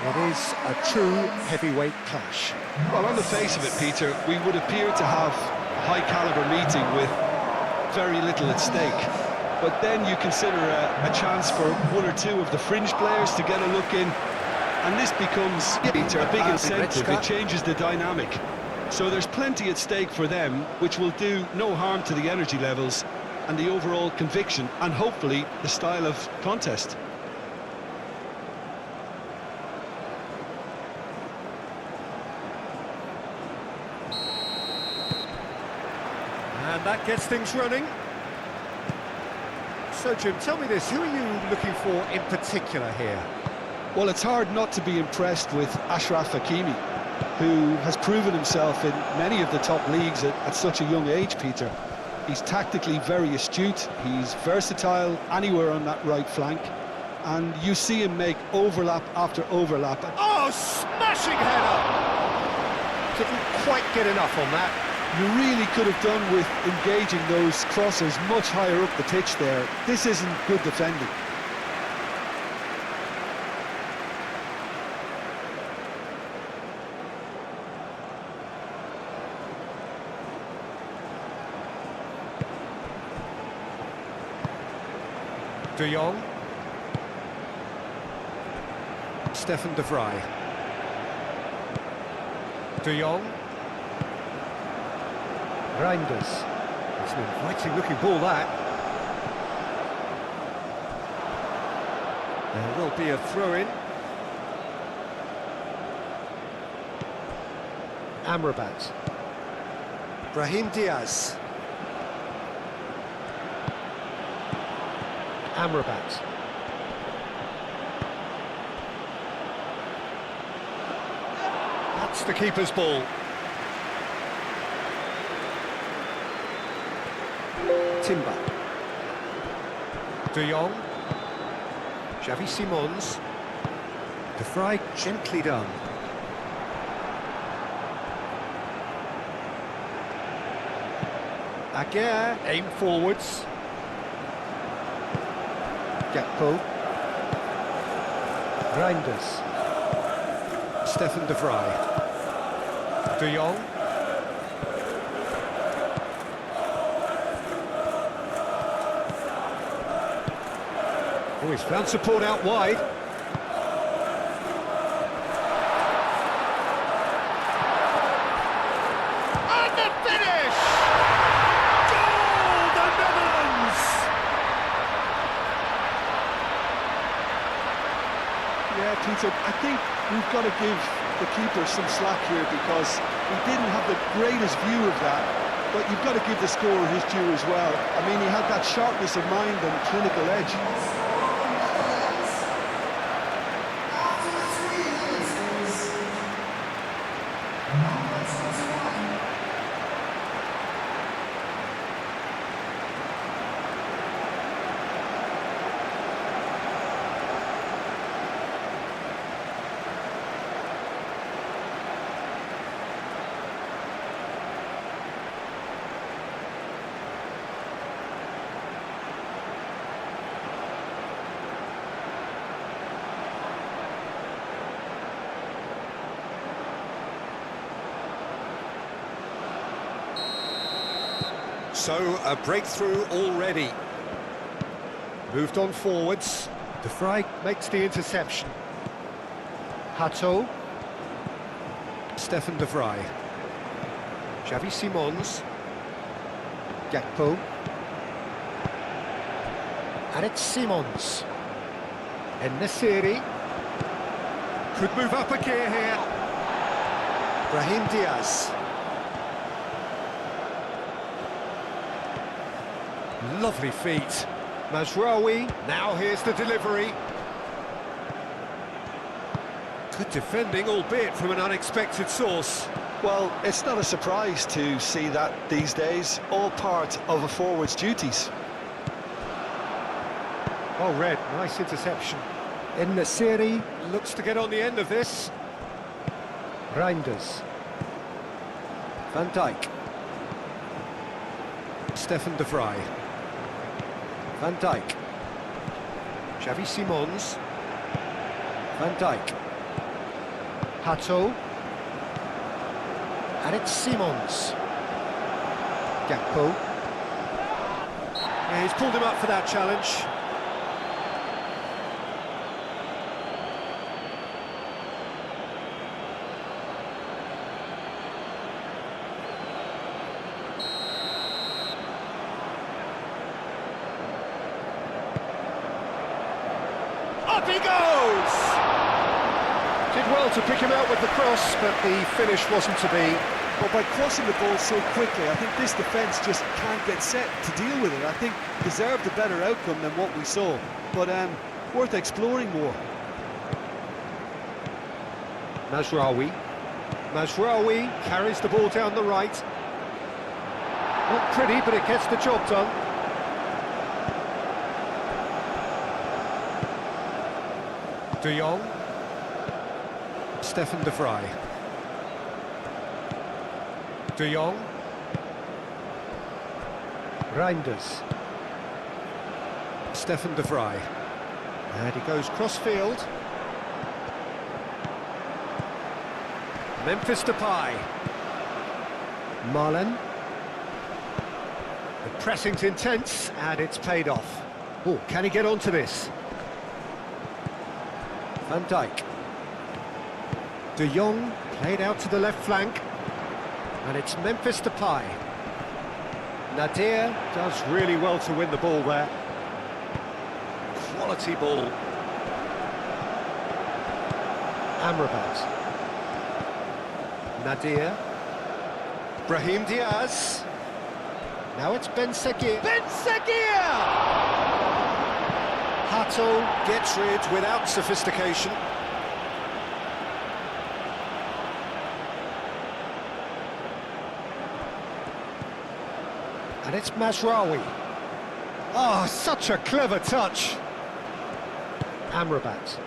It is a true heavyweight clash. Well, on the face of it, Peter, we would appear to have a high-caliber meeting with very little at stake. But then you consider a chance for one or two of the fringe players to get a look in, and this becomes, Peter, a big incentive. It changes the dynamic. So there's plenty at stake for them, which will do no harm to the energy levels and the overall conviction, and hopefully the style of contest. And that gets things running. So, Jim, tell me this, who are you looking for in particular here? Well, it's hard not to be impressed with Achraf Hakimi, who has proven himself in many of the top leagues at such a young age, Peter. He's tactically very astute, he's versatile anywhere on that right flank, and you see him make overlap after overlap. Oh, smashing header! Didn't quite get enough on that. You really could have done with engaging those crosses much higher up the pitch there. This isn't good defending. De Jong. Stefan de Vrij. De Jong. Reinders. It's an inviting-looking ball, that. There will be a throw-in. Amrabat. Brahim Diaz. Amrabat. That's the keeper's ball. Timber. De Jong. Xavi Simons. De Vrij, gently done. Aguirre, aim forwards. Gakpo. Reinders. Stefan de Vrij. De Jong. Oh, he's found support out wide. And the finish! Goal, the Netherlands! Yeah, Peter, I think we've got to give the keeper some slack here because he didn't have the greatest view of that, but you've got to give the scorer his due as well. I mean, he had that sharpness of mind and clinical edge. So, a breakthrough already. Moved on forwards. De Vrij makes the interception. Hato. Stefan de Vrij. Xavi Simons. Gakpo. And it's Simons. En-Nesyri. Could move up a gear here. Brahim Diaz. Lovely feet. Mazraoui, now here's the delivery. Good defending, albeit from an unexpected source. Well, it's not a surprise to see that these days, all part of a forward's duties. Oh, Red, nice interception. En-Nesyri looks to get on the end of this. Reinders. Van Dijk. Stefan de Vrij. Van Dijk. Xavi Simons. Van Dijk. Hato. And it's Simons. Gakpo. Yeah, he's pulled him up for that challenge. Up he goes! Did well to pick him out with the cross, but the finish wasn't to be. But by crossing the ball so quickly, I think this defence just can't get set to deal with it. I think deserved a better outcome than what we saw, but worth exploring more. Mazraoui. Mazraoui carries the ball down the right. Not pretty, but it gets the job done. De Jong. Stefan de Vrij. De Jong. Reinders. Stefan de Vrij. And he goes cross-field. Memphis Depay. Marlen. The pressing's intense, and it's paid off. Oh, can he get onto this? Van Dijk. De Jong played out to the left flank. And it's Memphis Depay. Nadir does really well to win the ball there. Quality ball. Amrabat. Nadir. Brahim Diaz. Now it's Ben Seguir. Ben Seguir! Hato gets rid without sophistication. And it's Mazraoui. Oh, such a clever touch. Amrabat.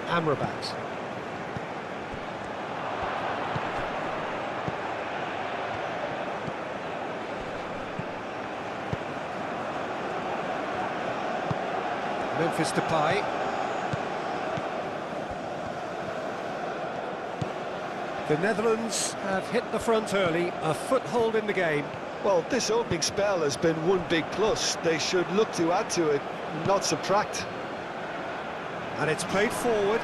Amrabat. Memphis Depay. The Netherlands have hit the front early, a foothold in the game. Well, this opening spell has been one big plus. They should look to add to it, not subtract. And it's played forward.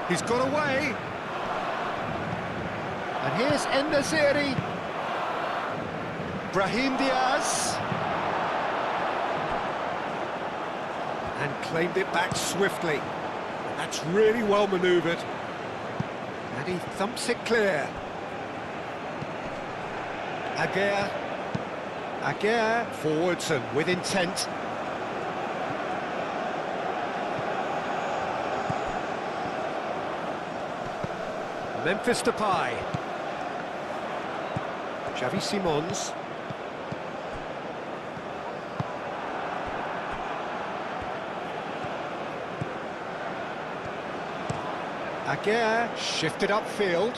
He's got away. And here's En-Nesyri. Brahim Diaz. And claimed it back swiftly. That's really well manoeuvred. And he thumps it clear. Aguirre. Aguirre forwards and with intent. Memphis Depay. Xavi Simons. Aguirre shifted upfield.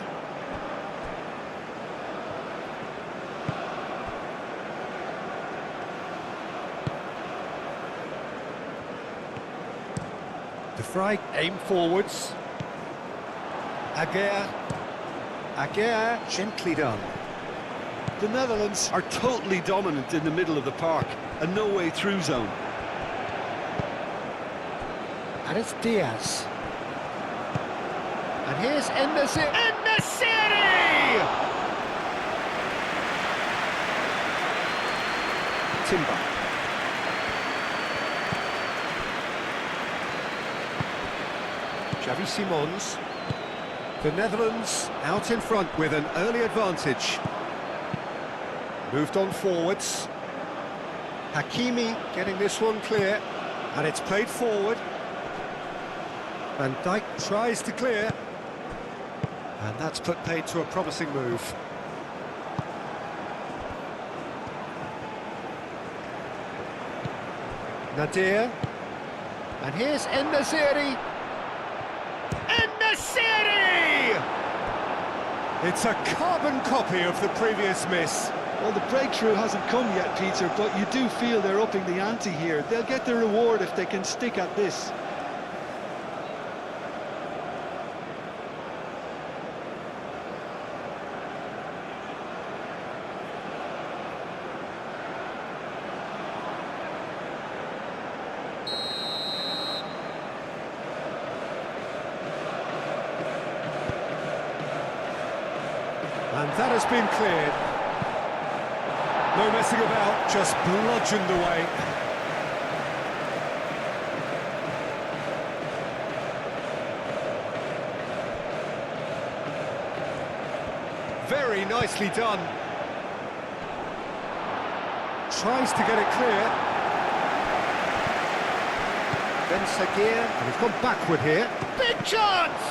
De Vrij aim forwards. Aguirre. Aguirre gently done. The Netherlands are totally dominant in the middle of the park, a no-way through zone. And it's Diaz. And here's En-Nesyri. En-Nesyri! Timber. Xavi Simons. The Netherlands out in front with an early advantage. Moved on forwards. Hakimi getting this one clear. And it's played forward. Van Dijk tries to clear. And that's put paid to a promising move. Nadir. And here's En-Nesyri. En-Nesyri! It's a carbon copy of the previous miss. Well, the breakthrough hasn't come yet, Peter, but you do feel they're upping the ante here. They'll get their reward if they can stick at this. And that has been cleared. No messing about, just bludgeoned away. Very nicely done. Tries to get it clear. Ben Sagir, and he's gone backward here. Big chance!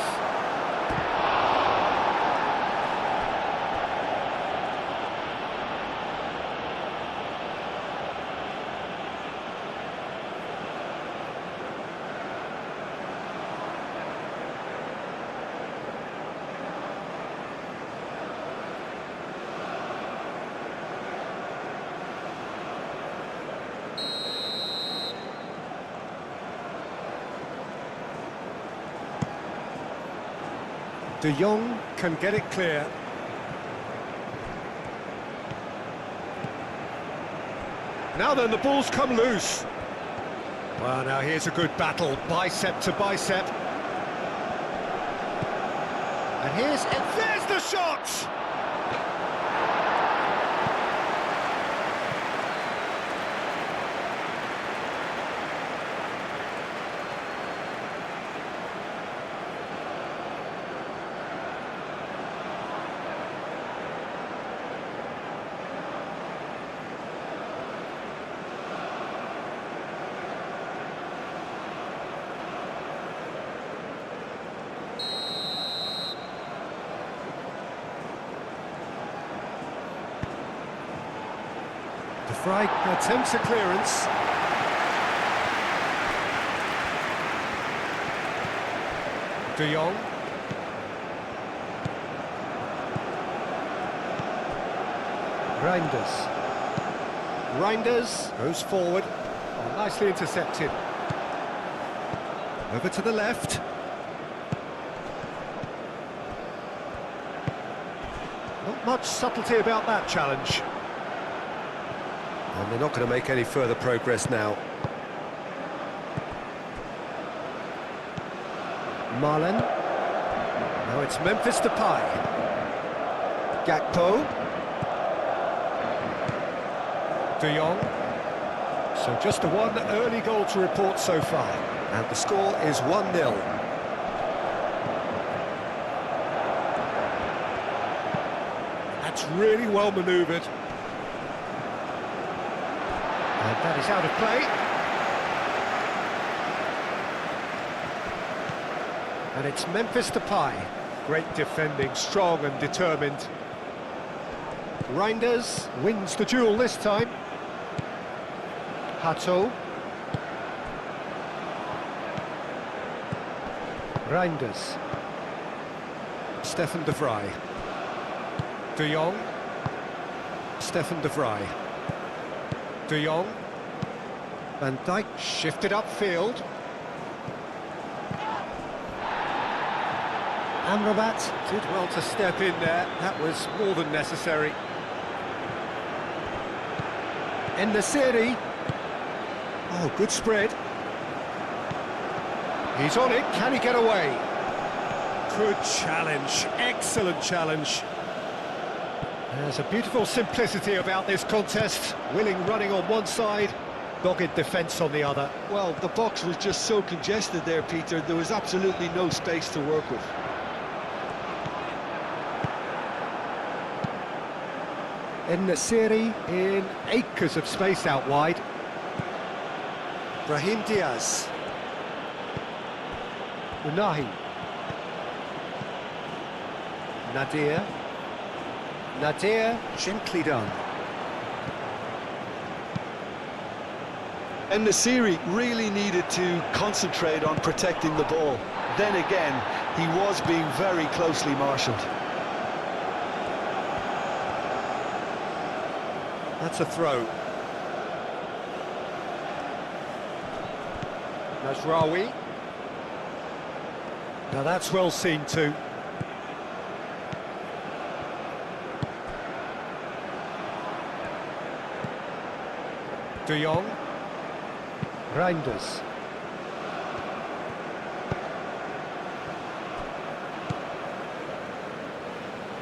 De Jong can get it clear. Now then, the ball's come loose. Well, now here's a good battle, bicep to bicep. And there's the shot! De Vrij attempts a clearance. De Jong. Reinders. Reinders goes forward. Oh, nicely intercepted. Over to the left. Not much subtlety about that challenge. And they're not going to make any further progress now. Marlen. Now it's Memphis Depay. Gakpo. De Jong. So just the one early goal to report so far. And the score is 1-0. That's really well manoeuvred. And that is out of play. And it's Memphis Depay. Great defending, strong and determined. Reinders wins the duel this time. Hato. Reinders. Stefan de Vrij. De Jong. Stefan de Vrij. De Jong. Van Dijk shifted upfield. Amrabat did well to step in there. That was more than necessary. En-Nesyri. Oh, good spread. He's on it. Can he get away? Good challenge. Excellent challenge. There's a beautiful simplicity about this contest. Willing running on one side, dogged defence on the other. Well, the box was just so congested there, Peter. There was absolutely no space to work with. En-Nesyri in acres of space out wide. Brahim Diaz. Unahi. Nadir. Nadir, gently done. En-Nesyri really needed to concentrate on protecting the ball. Then again, he was being very closely marshalled. That's a throw. Nasraoui. Now that's well seen too. De Jong. Reinders.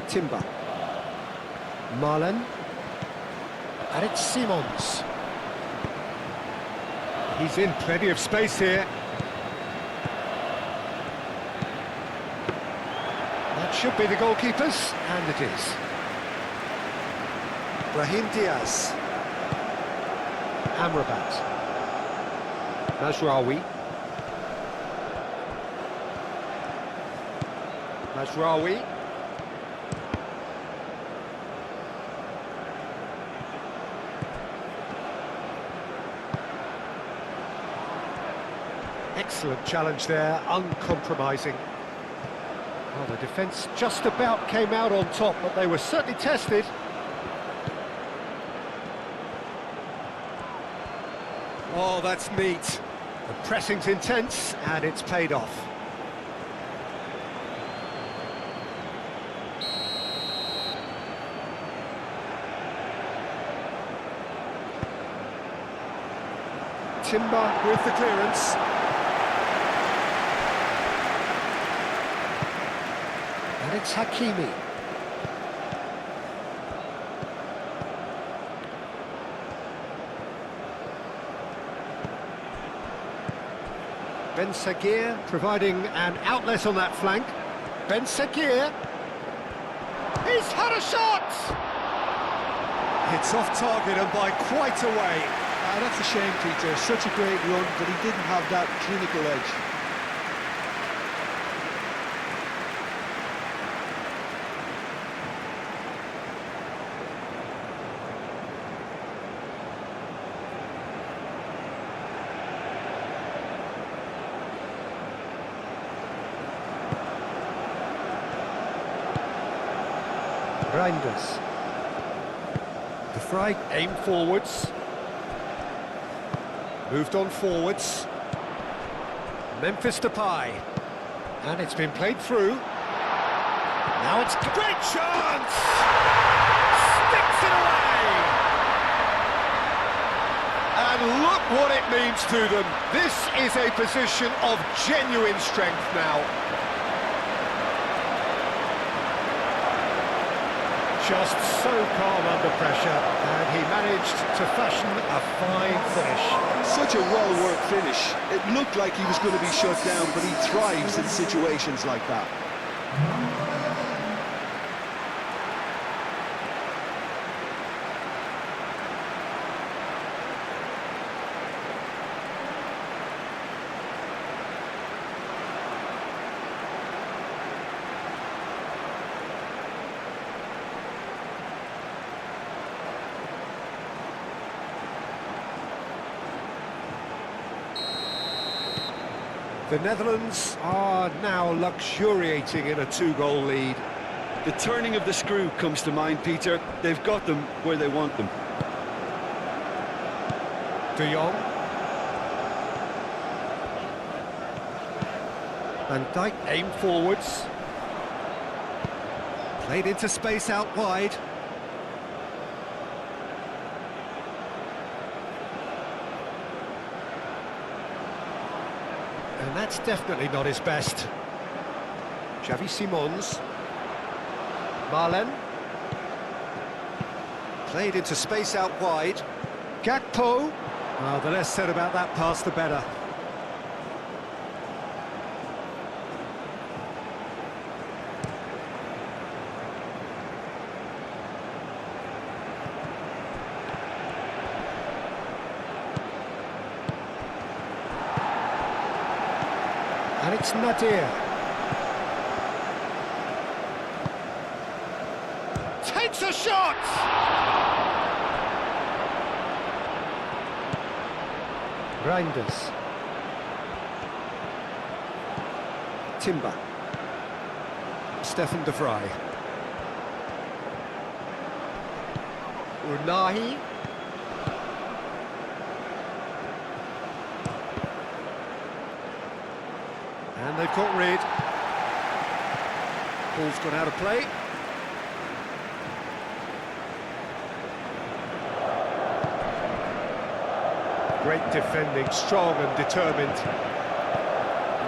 Timber. Marlen. And it's Simons. He's in plenty of space here. That should be the goalkeeper's, and it is. Brahim Diaz. Amrabat. Nasraoui. Nasraoui. Excellent challenge there, uncompromising. Well, the defence just about came out on top, but they were certainly tested. Oh, that's neat. The pressing's intense, and it's paid off. Timber with the clearance. And it's Hakimi. Ben Seguir providing an outlet on that flank. Ben Seguir. He's had a shot! It's off target and by quite a way. That's a shame, Peter. Such a great run, but he didn't have that clinical edge. Reinders. De Vrij aim forwards. Moved on forwards. Memphis Depay. And it's been played through. Now it's a great chance! Sticks it away! And look what it means to them. This is a position of genuine strength now. Just so calm under pressure, and he managed to fashion a fine finish. Such a well-worked finish. It looked like he was going to be shut down, but he thrives in situations like that. The Netherlands are now luxuriating in a two-goal lead. The turning of the screw comes to mind, Peter. They've got them where they want them. De Jong. Van Dijk aim forwards. Played into space out wide. And that's definitely not his best. Xavi Simons. Marlen. Played into space out wide. Gakpo. Well, the less said about that pass, the better. And it's Nadir. Takes a shot! Reinders. Timber. Stefan de Vrij. Unahi. And they've got rid. Ball's gone out of play. Great defending, strong and determined.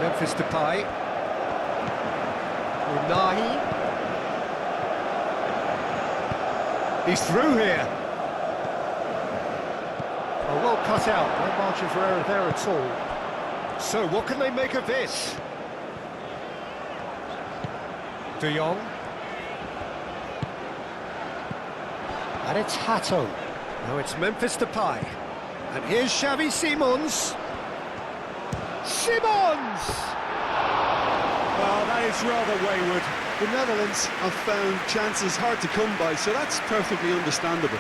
Memphis Depay. Unahi. He's through here. Oh, well cut out. No margin for error there at all. So, what can they make of this? De Jong. And it's Hato. Now it's Memphis Depay. And here's Xavi Simons. Simons! Well, that is rather wayward. The Netherlands have found chances hard to come by, so that's perfectly understandable.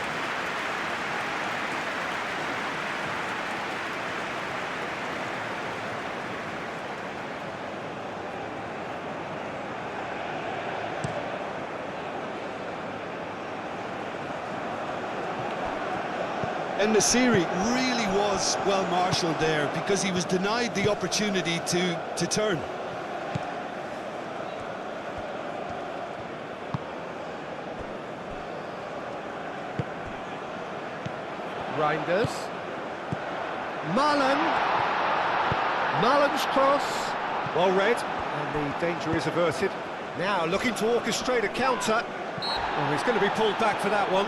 And Nasiri really was well marshalled there because he was denied the opportunity to turn. Reinders. Malen. Malen's cross. Well read. And the danger is averted. Now looking to orchestrate a counter. Oh, he's going to be pulled back for that one.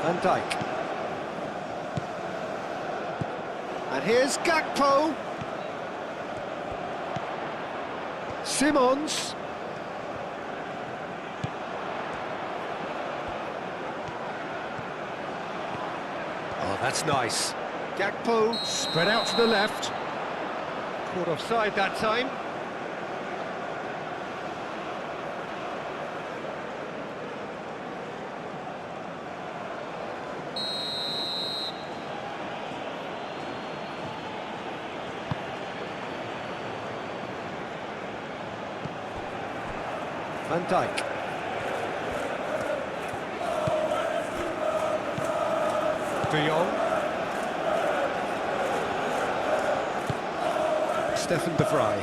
Van Dijk. And here's Gakpo. Simons. Oh, that's nice. Gakpo spread out to the left. Caught offside that time. Van Dijk. De Jong. Stefan De Vrij.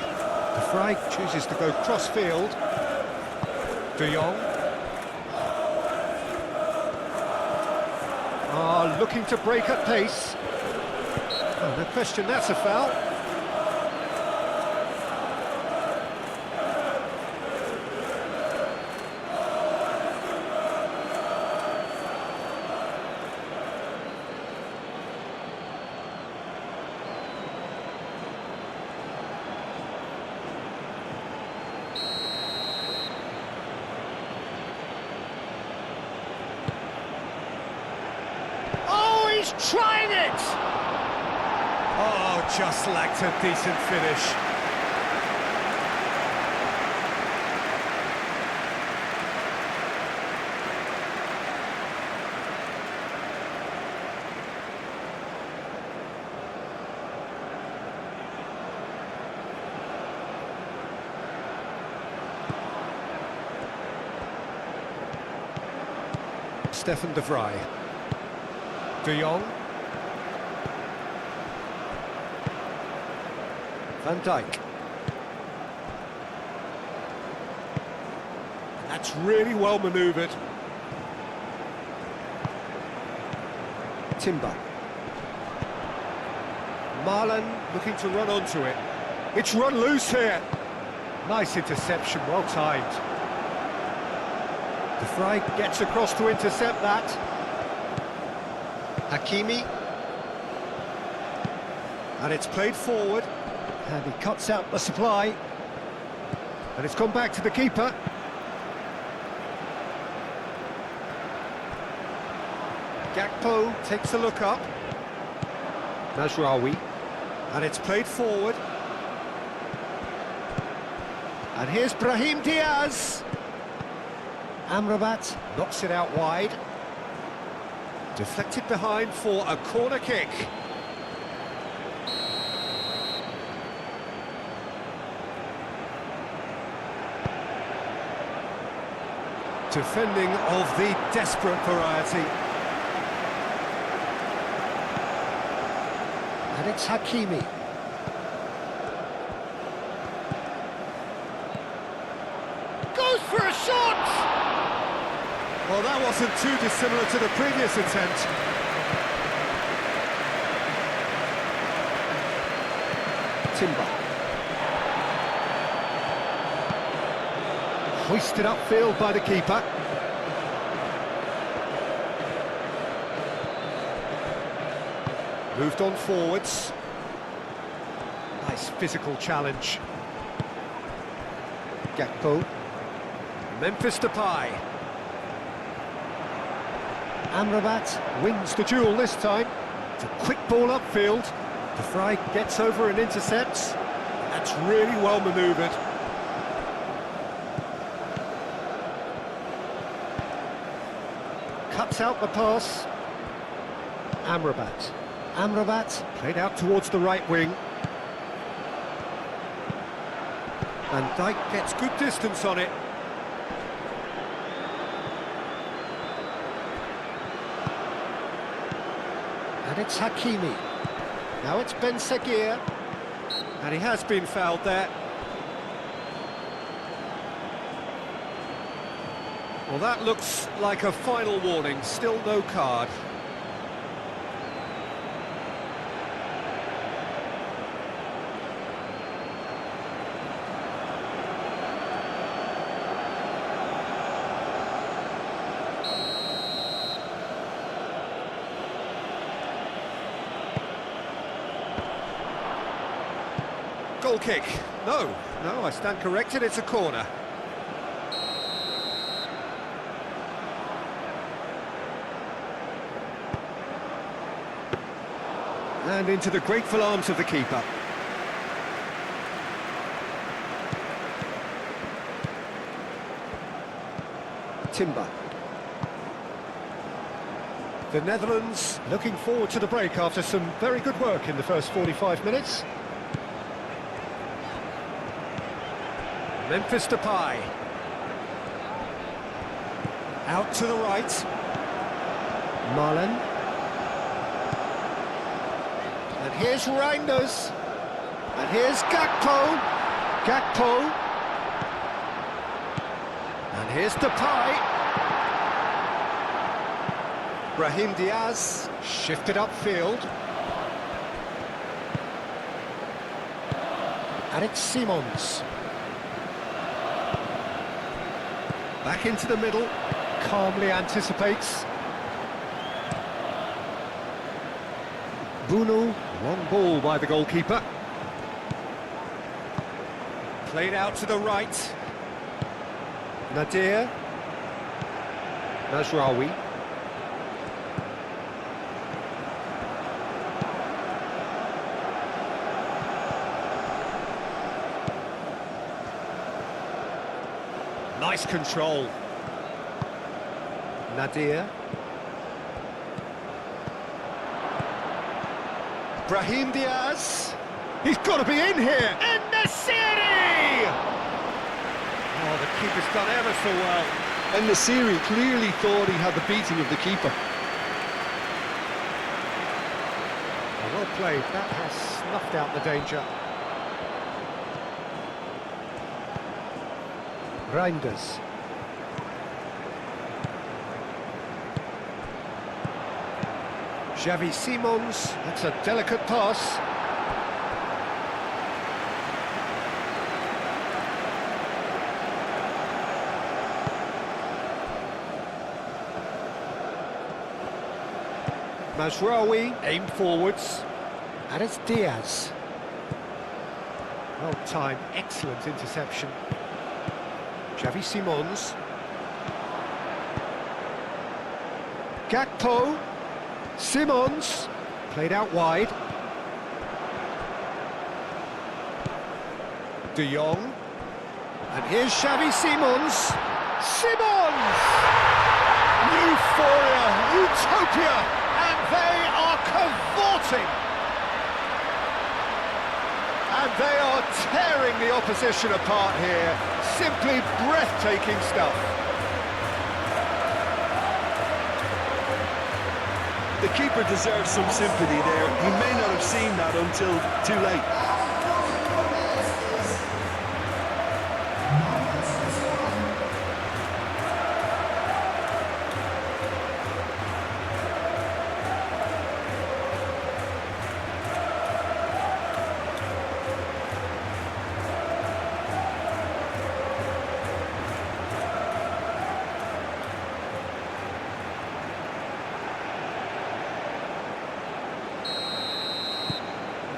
De Vrij chooses to go cross-field. De Jong. Looking to break at pace. Oh, no question, that's a foul. He's trying it! Oh, just lacked a decent finish. Stefan De Vrij. De Jong. Van Dijk. That's really well manoeuvred. Timber. Malen looking to run onto it. It's run loose here. Nice interception, well timed. De Vrij gets across to intercept that. Hakimi. And it's played forward. And he cuts out the supply. And it's gone back to the keeper. Gakpo takes a look up. Mazraoui. And it's played forward. And here's Brahim Diaz. Amrabat knocks it out wide. Deflected behind for a corner kick. Defending of the desperate variety. And it's Hakimi. Goes for a shot! Well, that wasn't too dissimilar to the previous attempt. Timber. Hoisted upfield by the keeper. Moved on forwards. Nice physical challenge. Gakpo. Memphis Depay. Amrabat wins the duel this time. It's a quick ball upfield. De Vrij gets over and intercepts. That's really well manoeuvred. Cuts out the pass. Amrabat. Amrabat played out towards the right wing. Van Dijk gets good distance on it. And it's Hakimi. Now it's Ben Seguir. And he has been fouled there. Well, that looks like a final warning. Still no card. Goal kick. No, I stand corrected, it's a corner. And into the grateful arms of the keeper. Timber. The Netherlands looking forward to the break after some very good work in the first 45 minutes. Memphis Depay. Out to the right. Marlen. And here's Reinders. And here's Gakpo. Gakpo. And here's Depay. Brahim Diaz shifted upfield. And it's Simons. Back into the middle, calmly anticipates. Bunu, long ball by the goalkeeper. Played out to the right. Nadir. Mazraoui. Nice control. Nadir. Brahim Diaz. He's got to be in here. And Nasiri! Oh, the keeper's done ever so well. And Nasiri clearly thought he had the beating of the keeper. Well played. That has snuffed out the danger. Reinders. Xavi Simons, that's a delicate pass. Mazraoui aimed forwards, and it's Diaz. Well timed, excellent interception. Xavi Simons. Gakpo. Simons. Played out wide. De Jong. And here's Xavi Simons. Simons! Euphoria, utopia, and they are cavorting. And they are tearing the opposition apart here. Simply breathtaking stuff. The keeper deserves some sympathy there. He may not have seen that until too late.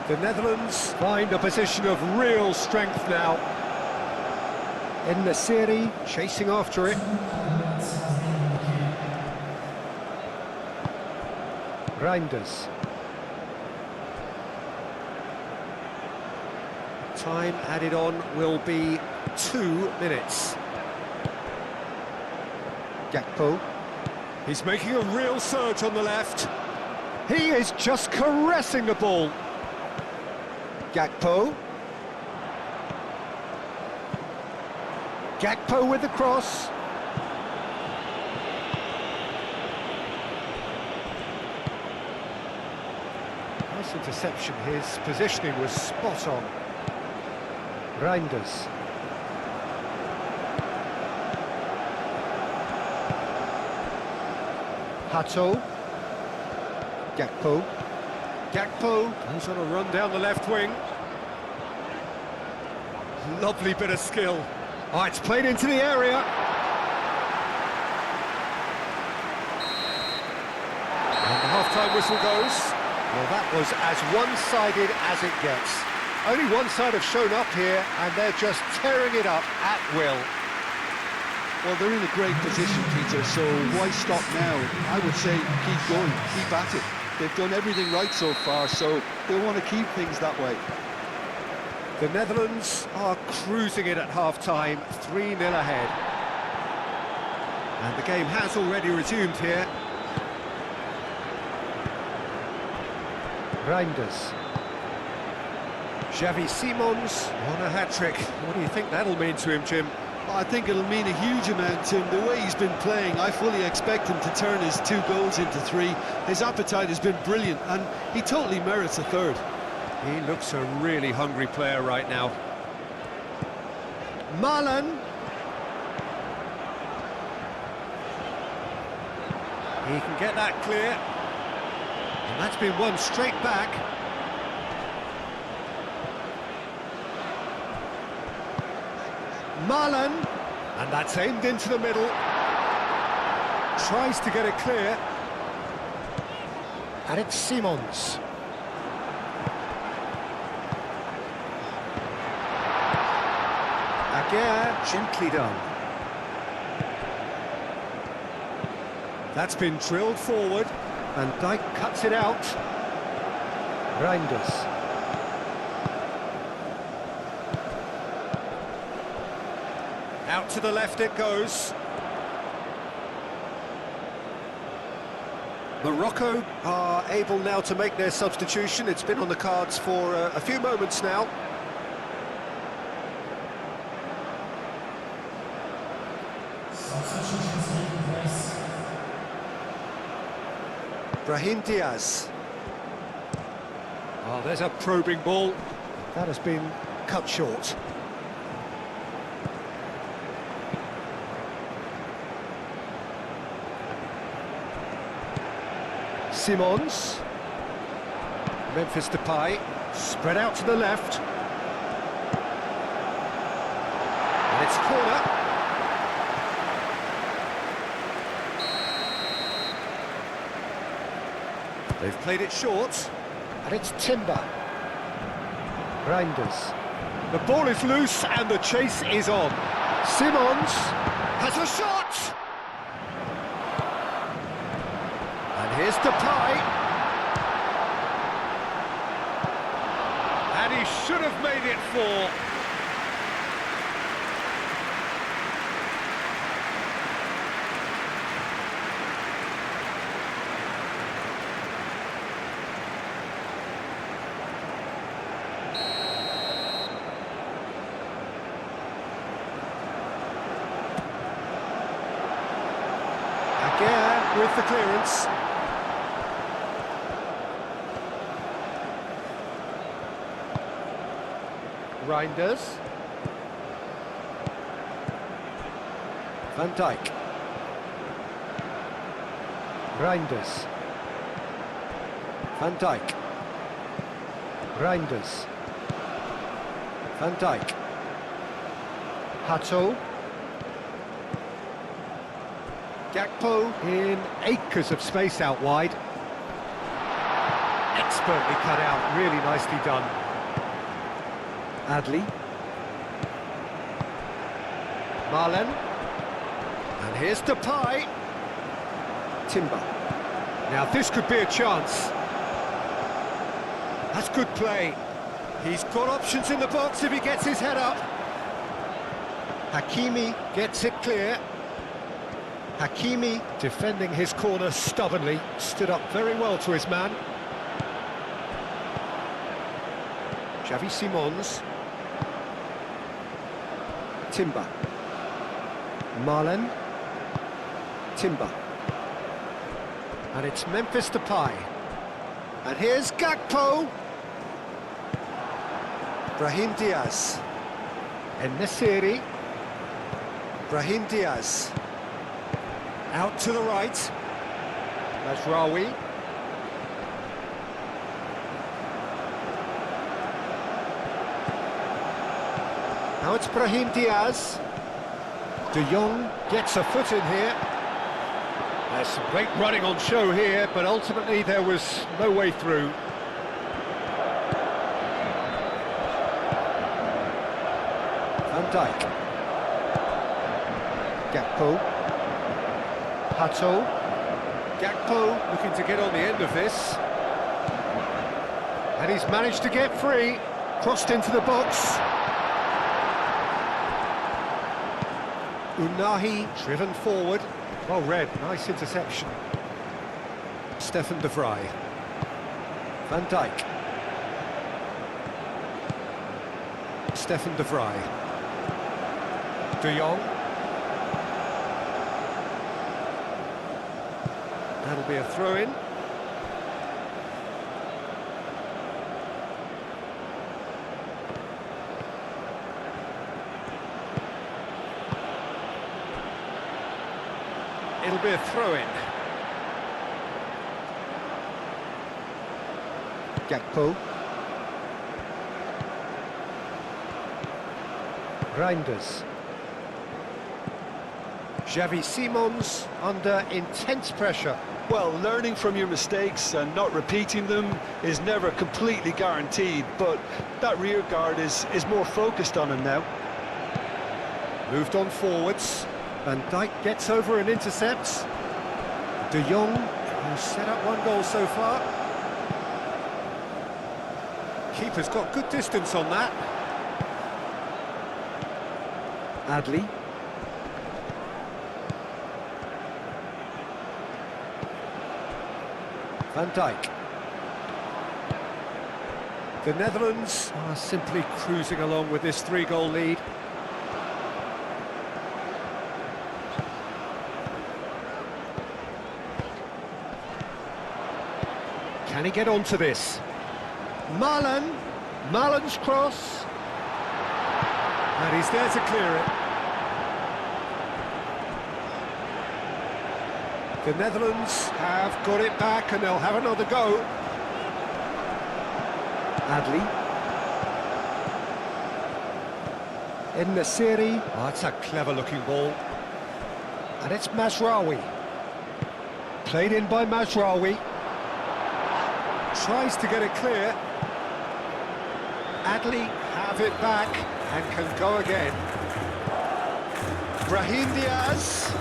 The Netherlands find a position of real strength now. En-Nesyri chasing after it. Reinders. Time added on will be 2 minutes. Gakpo. He's making a real surge on the left. He is just caressing the ball. Gakpo. Gakpo with the cross. Nice interception, his positioning was spot on. Reinders. Hato. Gakpo. Gakpo goes on a run down the left wing. Lovely bit of skill. Oh, it's played into the area. And the half-time whistle goes. Well, that was as one-sided as it gets. Only one side have shown up here, and they're just tearing it up at will. Well, they're in a great position, Peter, so why stop now? I would say keep going, keep at it. They've done everything right so far, so they want to keep things that way. The Netherlands are cruising it at half-time, 3-0 ahead. And the game has already resumed here. Reinders. Xavi Simons on a hat-trick. What do you think that'll mean to him, Jim? I think it'll mean a huge amount to him. The way he's been playing, I fully expect him to turn his 2 goals into 3. His appetite has been brilliant, and he totally merits a third. He looks a really hungry player right now. Marlon. He can get that clear. And that's been won straight back. Marlon. And that's aimed into the middle. Tries to get it clear. And it's Simons. Again, gently done. That's been drilled forward, and Dijk cuts it out. Reinders. Out to the left it goes. Morocco are able now to make their substitution. It's been on the cards for a few moments now. Brahim Diaz. Oh, there's a probing ball. That has been cut short. Simons. Memphis Depay. Spread out to the left. And it's corner. They've played it short, and it's Timber. Reinders. The ball is loose, and the chase is on. Simons has a shot! And here's Depay. And he should have made it 4. with the clearance. Reinders. Van Dijk. Reinders. Van Dijk. Reinders. Van Dijk. Hato. Gakpo in acres of space out wide. Expertly cut out, really nicely done. Adli. Marlen. And here's Depay. Timber. Now this could be a chance. That's good play. He's got options in the box if he gets his head up. Hakimi gets it clear. Hakimi defending his corner stubbornly, stood up very well to his man. Xavi Simons. Timber. Marlen. Timber. And it's Memphis Depay. And here's Gakpo. Brahim Diaz. En-Nesyri. Brahim Diaz. Out to the right. Mazraoui. Now it's Brahim Diaz. De Jong gets a foot in here. There's some great running on show here, but ultimately there was no way through. Van Dijk. Gakpo. Hato. Gakpo looking to get on the end of this. And he's managed to get free. Crossed into the box. Unahi driven forward. Well read, nice interception. Stefan de Vrij. Van Dijk. Stefan de Vrij. De Jong. That'll be a throw-in. It'll be a throw-in. Gakpo. Reinders. Xavi Simons under intense pressure. Well, learning from your mistakes and not repeating them is never completely guaranteed, but that rear guard is more focused on him now. Moved on forwards. Van Dijk gets over and intercepts. De Jong, who's set up one goal so far. Keeper's got good distance on that. Adli. Van Dijk. The Netherlands are simply cruising along with this 3-goal lead. Can he get onto this? Marlen. Marlen's cross. And he's there to clear it. The Netherlands have got it back and they'll have another go. Adli. En-Nesyri. Oh, that's a clever-looking ball. And it's Mazraoui. Played in by Mazraoui. Tries to get it clear. Adli have it back and can go again. Brahim Diaz.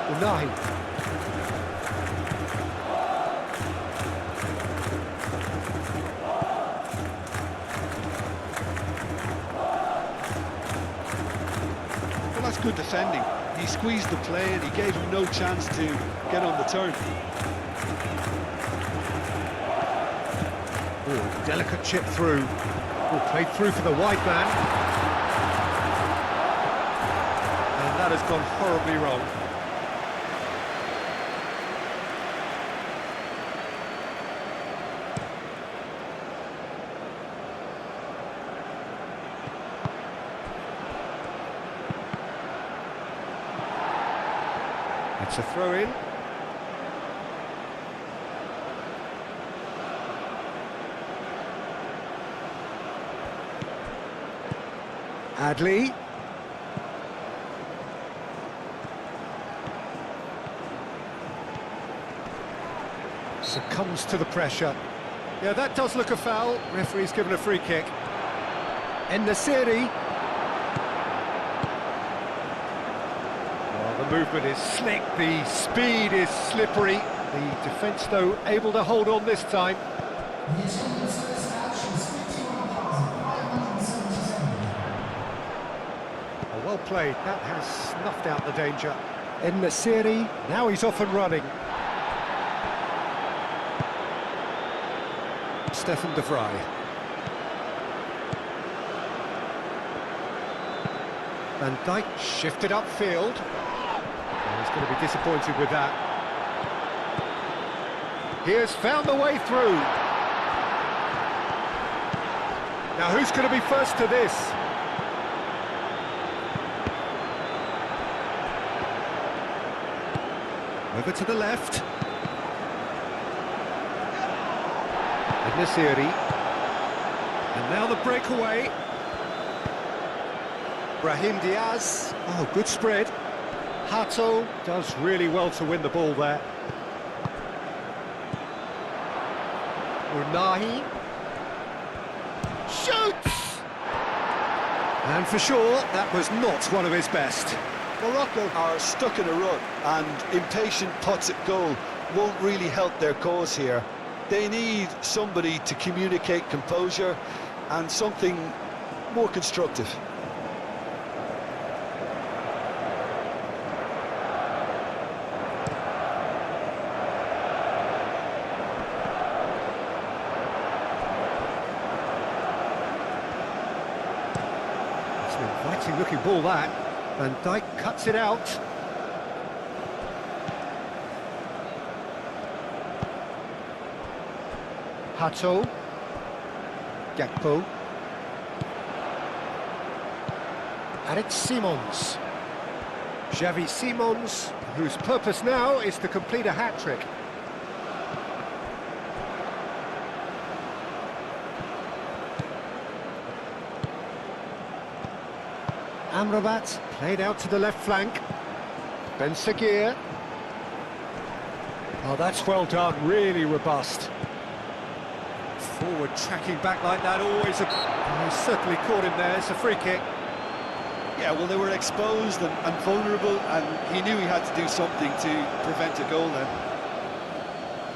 Unahi. Well, that's good defending. He squeezed the play and he gave him no chance to get on the turn. Oh, delicate chip through. Oh, played through for the wide man. And that has gone horribly wrong. It's a throw-in. Adley. Succumbs to the pressure. Yeah, that does look a foul. Referee's given a free kick. En-Nesyri. Well, the movement is slick, the speed is slippery. The defence, though, able to hold on this time. Oh, well played. That has snuffed out the danger. En-Nesyri, now he's off and running. Stefan de Vrij. Van Dijk shifted upfield. Oh, he's going to be disappointed with that. He has found the way through. Now who's going to be first to this? Over to the left. En-Nesyri. And now the breakaway. Brahim Diaz. Oh, good spread. Hato does really well to win the ball there. Unahi. Shoots! And for sure, that was not one of his best. Morocco are stuck in a rut, and impatient pots at goal won't really help their cause here. They need somebody to communicate composure and something more constructive. It's an inviting looking ball, that. Van Dijk cuts it out. Hato. Gakpo. And it's Simons. Xavi Simons, whose purpose now is to complete a hat-trick. Amrabat played out to the left flank. Ben Seguir. Oh, that's well done, really robust. Forward tracking back like that, always a... Oh, he's certainly caught him there, it's a free kick. Yeah, well, they were exposed and vulnerable, and he knew he had to do something to prevent a goal then.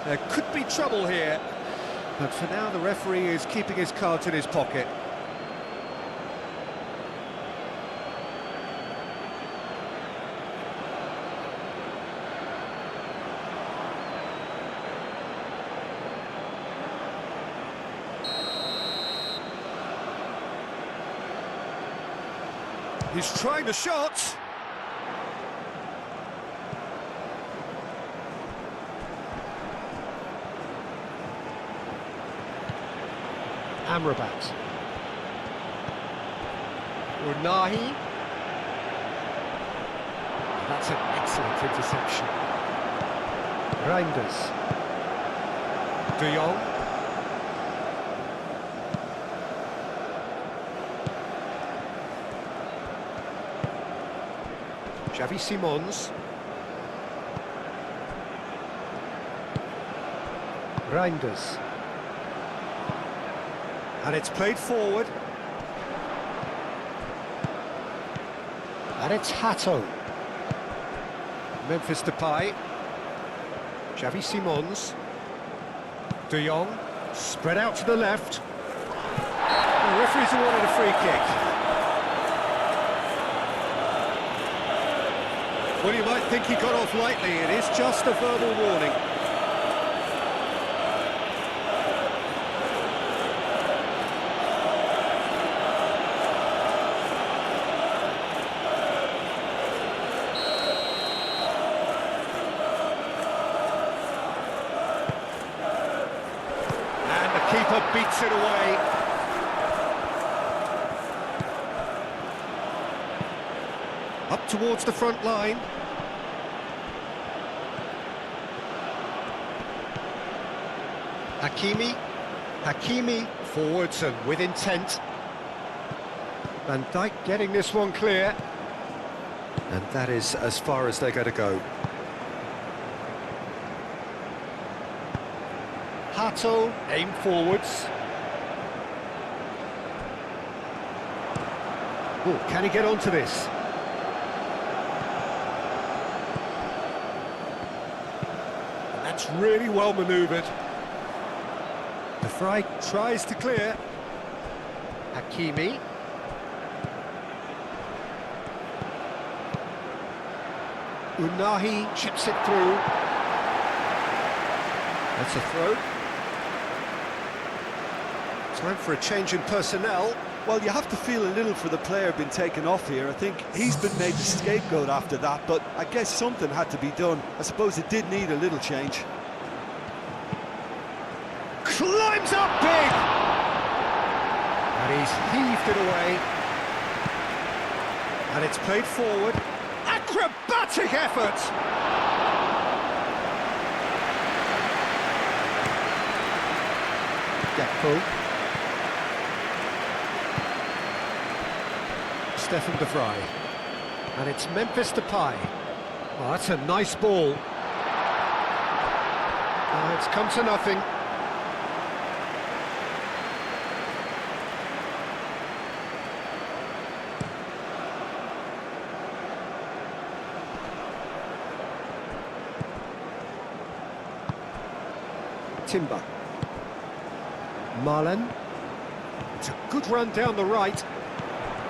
There could be trouble here, but for now the referee is keeping his cards in his pocket. He's trying the shot. Amrabat. Unahi. That's an excellent interception. Reinders. De Jong. Xavi Simons. Reinders. And it's played forward. And it's Hato. Memphis Depay. Xavi Simons. De Jong. Spread out to the left. The referee's awarded a free kick. Well, you might think he got off lightly. It is just a verbal warning. And the keeper beats it away. Up towards the front line. Hakimi forwards and with intent. Van Dijk getting this one clear. And that is as far as they're going to go. Hato, aim forwards. Oh, can he get onto this? And that's really well manoeuvred. De Vrij tries to clear. Hakimi. Unahi chips it through. That's a throw. Time for a change in personnel. Well, you have to feel a little for the player being taken off here. I think he's been made the scapegoat after that, but I guess something had to be done. I suppose it did need a little change. Climbs up big! And he's heaved it away. And it's played forward. Acrobatic effort! Gakpo. Stefan De Vrij. And it's Memphis Depay. Oh, that's a nice ball. It's come to nothing. Timber. Marlen. It's a good run down the right.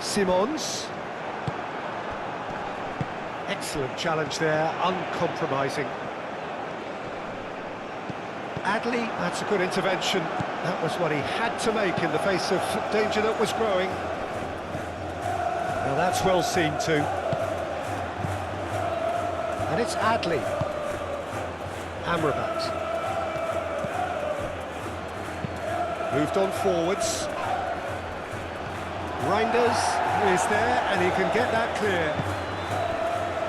Simons. Excellent challenge there, uncompromising. Adley, that's a good intervention. That was what he had to make in the face of danger that was growing. Now that's well seen too. And it's Adley. Amrabat. Moved on forwards. Reinders is there, and he can get that clear.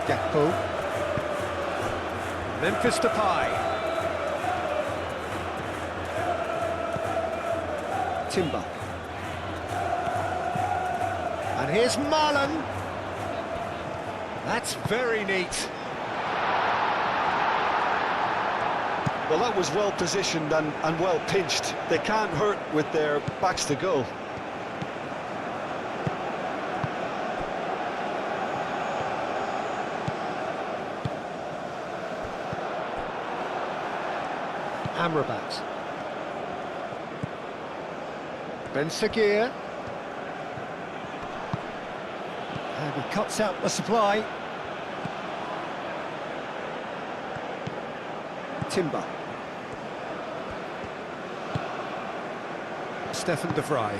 Gakpo. Memphis Depay. Timber. And here's Marlen. That's very neat. Well, that was well positioned and well pinched. They can't hurt with their backs to goal. Amrabat. Ben Seguir. And he cuts out the supply. Timber. Stefan De Vrij.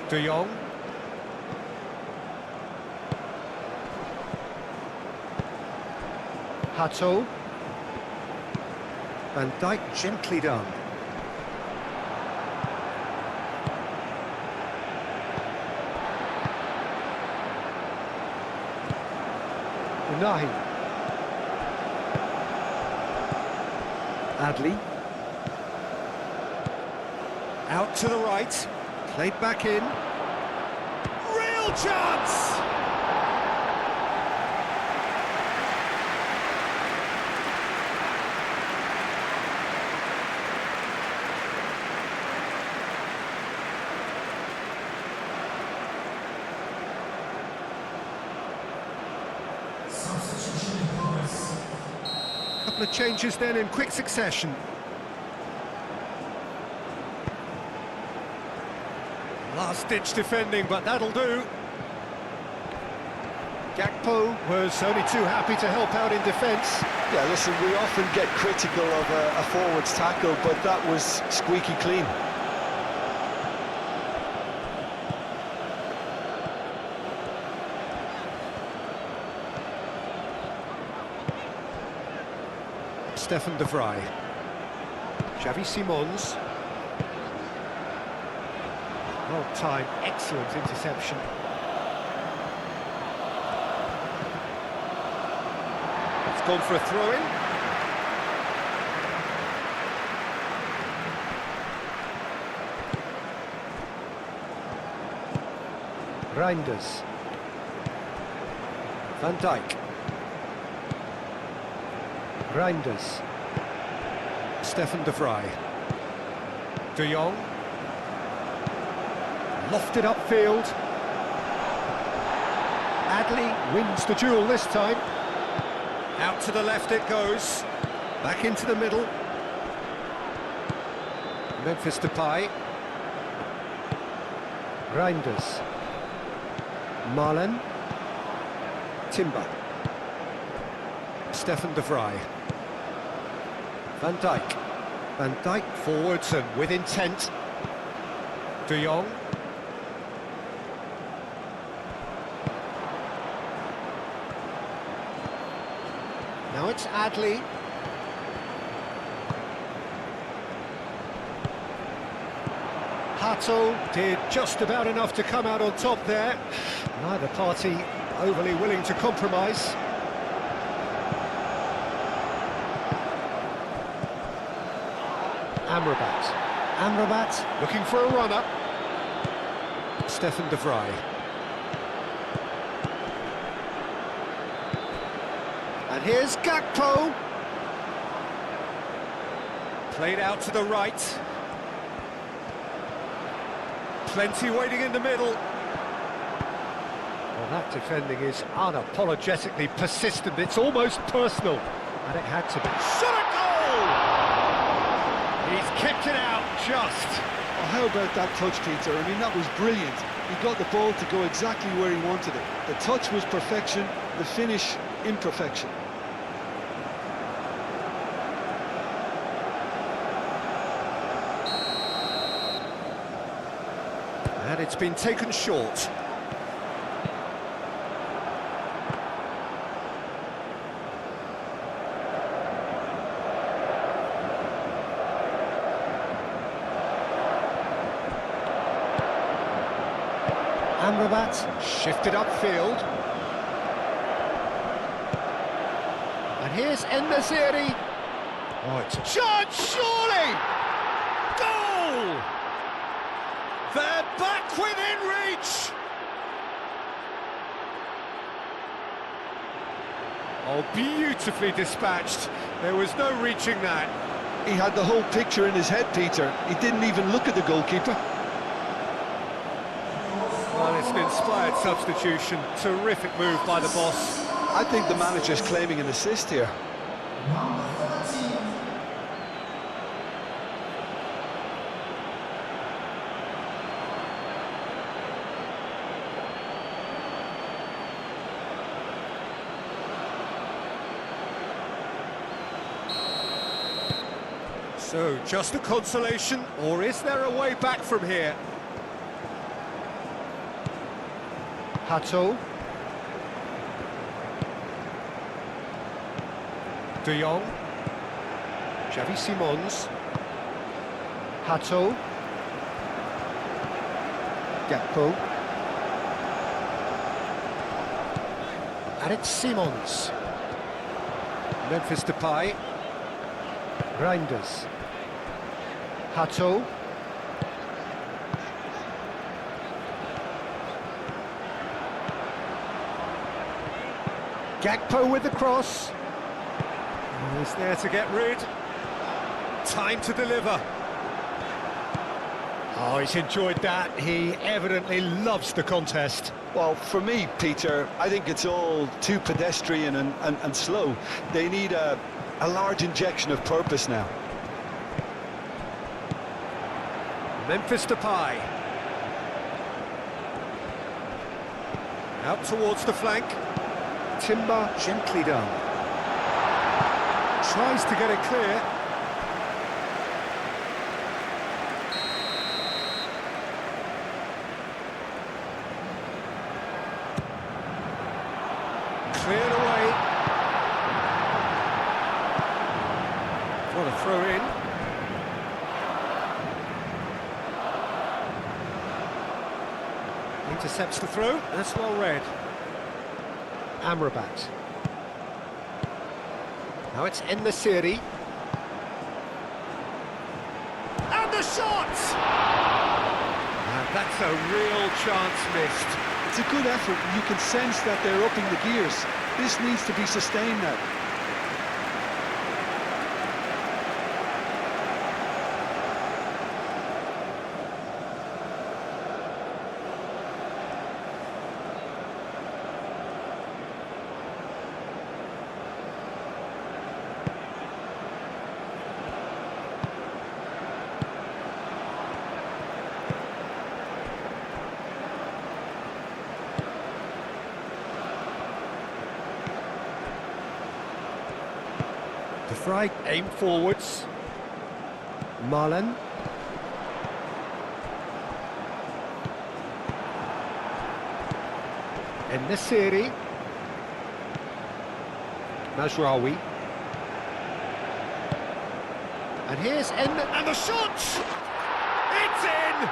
De Jong. Hato. Van Dijk gently done. Unahi. Adley. Out to the right. Played back in. Real chance! Couple of changes then in quick succession. Last-ditch defending, but that'll do. Gakpo was only too happy to help out in defence. Yeah, listen, we often get critical of a forward's tackle, but that was squeaky clean. Stefan De Vrij. Xavi Simons. Well timed, excellent interception. It's gone for a throw-in. Reinders. Van Dijk. Reinders. Stefan de Vrij. De Jong. Lofted upfield. Adley wins the duel this time. Out to the left it goes. Back into the middle. Memphis Depay. Reinders. Marlen. Timber. Stefan de Vrij. Van Dijk. Van Dijk forwards and with intent. De Jong. Now it's Adley. Hato did just about enough to come out on top there. Neither party overly willing to compromise. Amrabat. Amrabat looking for a runner. Stefan de Vrij. And here's Gakpo. Played out to the right. Plenty waiting in the middle. Well, that defending is unapologetically persistent. It's almost personal. And it had to be. Shot a goal! He's kicked it out just. Well, how about that touch, Peter? I mean, that was brilliant. He got the ball to go exactly where he wanted it. The touch was perfection, the finish imperfection. And it's been taken short. Amrabat shifted upfield. And here's En-Nesyri. Oh, it's a chance, surely! Goal! They're back within reach! Oh, beautifully dispatched. There was no reaching that. He had the whole picture in his head, Peter. He didn't even look at the goalkeeper. Well, it's an inspired substitution. Terrific move by the boss. I think the manager's claiming an assist here. So, just a consolation, or is there a way back from here? Hato. De Jong. Xavi Simons. Hato. Gakpo. And it's Simons. Memphis Depay. Reinders. Hato. Gakpo with the cross. Oh, he's there to get rid. Time to deliver. Oh, he's enjoyed that. He evidently loves the contest. Well, for me, Peter, I think it's all too pedestrian and slow. They need a large injection of purpose now. Memphis Depay. Out towards the flank. Timber gently done. Tries to get it clear. Cleared away. What a throw in. Intercepts the throw. That's well read. Amrabat. Now it's En-Nesyri. And the shot! And that's a real chance missed. It's a good effort, and you can sense that they're upping the gears. This needs to be sustained now. De Vrij aim forwards. Marlen. En-Nesyri. Mazraoui. And here's and the shot! It's in!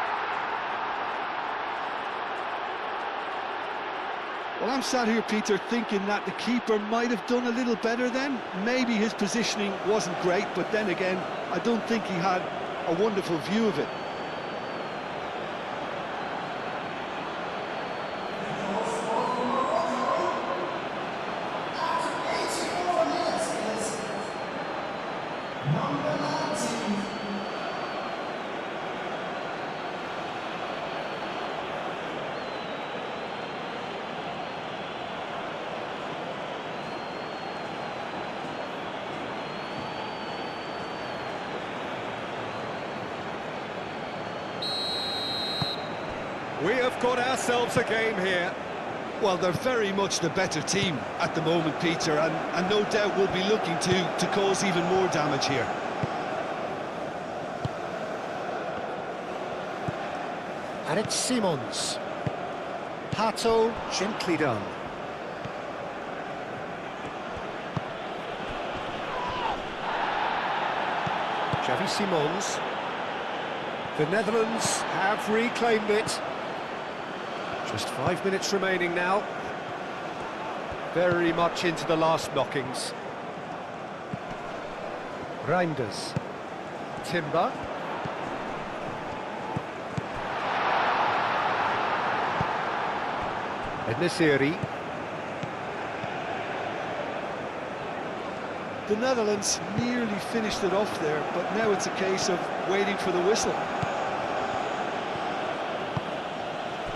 Well, I'm sat here, Peter, thinking that the keeper might have done a little better then. Maybe his positioning wasn't great, but then again, I don't think he had a wonderful view of it. We have got ourselves a game here. Well, they're very much the better team at the moment, Peter, and no doubt will be looking to cause even more damage here. And it's Simons. Hato, gently done. Xavi Simons. The Netherlands have reclaimed it. Just 5 minutes remaining now. Very much into the last knockings. Reinders. Timber. En-Nesyri. The Netherlands nearly finished it off there, but now it's a case of waiting for the whistle.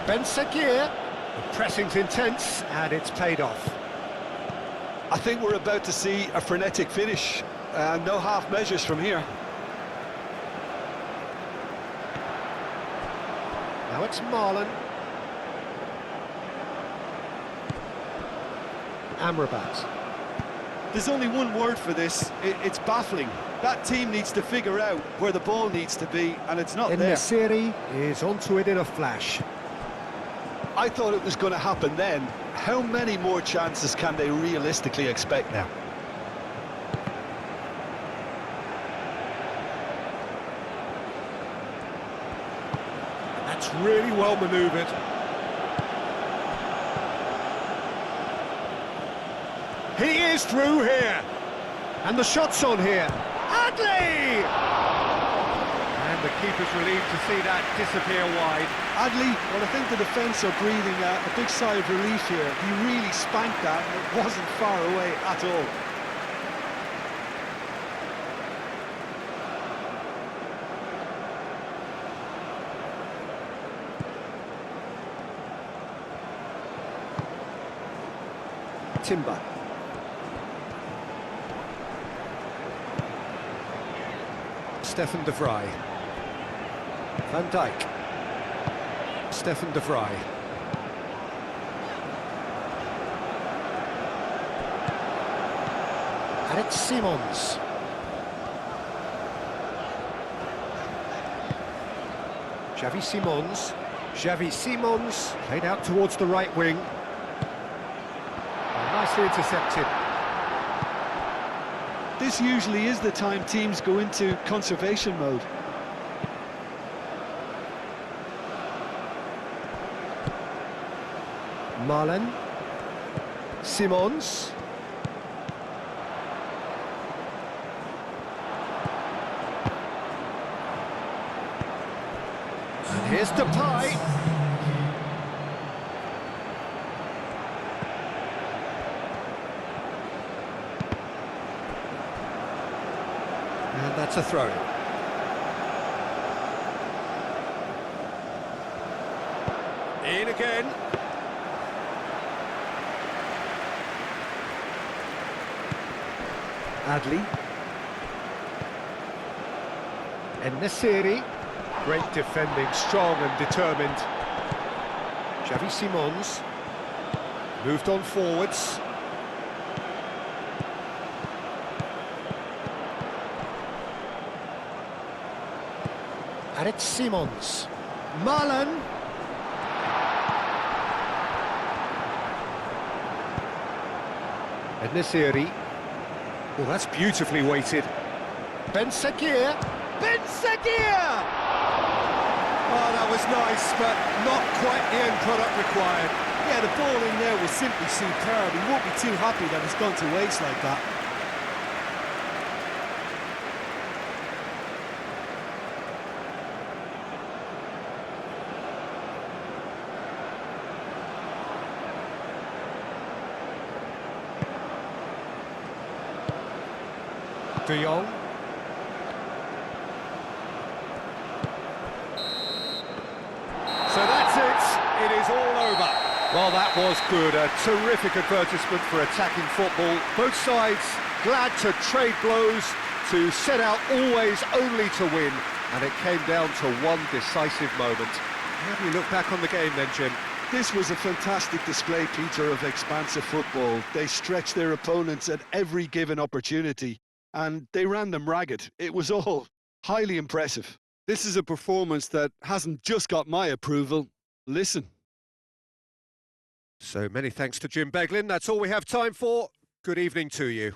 Ben Sekir. The pressing's intense and it's paid off. I think we're about to see a frenetic finish. No half measures from here. Now it's Marlen. Amrabat. There's only one word for this. It's baffling. That team needs to figure out where the ball needs to be, and it's not there. En-Nesyri is onto it in a flash. I thought it was going to happen then. How many more chances can they realistically expect now? That's really well manoeuvred. He is through here. And the shot's on here. Adley! And the keeper's relieved to see that disappear wide. Adley, well, I think the defence are breathing a big sigh of relief here. He really spanked that, and it wasn't far away at all. Timber. Stefan de Vrij. Van Dijk. Stefan de Vrij. And it's Simons. Xavi Simons. Xavi Simons played out towards the right wing. Nicely intercepted. This usually is the time teams go into conservation mode. Marlen. Simons. And here's Depay. And that's a throw. In again. Adli. En-Nesyri. Great defending, strong and determined. Xavi Simons. Moved on forwards. And it's Simons. Malan. En-Nesyri. Oh, that's beautifully weighted. Ben Sekir. Ben Sekir! Oh, that was nice, but not quite the end product required. Yeah, the ball in there was simply superb. He won't be too happy that it's gone to waste like that. De Jong. So that's it. It is all over. Well, that was good. A terrific advertisement for attacking football. Both sides glad to trade blows, to set out always only to win. And it came down to one decisive moment. How do you look back on the game then, Jim? This was a fantastic display, Peter, of expansive football. They stretched their opponents at every given opportunity, and they ran them ragged. It was all highly impressive. This is a performance that hasn't just got my approval. Listen. So many thanks to Jim Beglin. That's all we have time for. Good evening to you.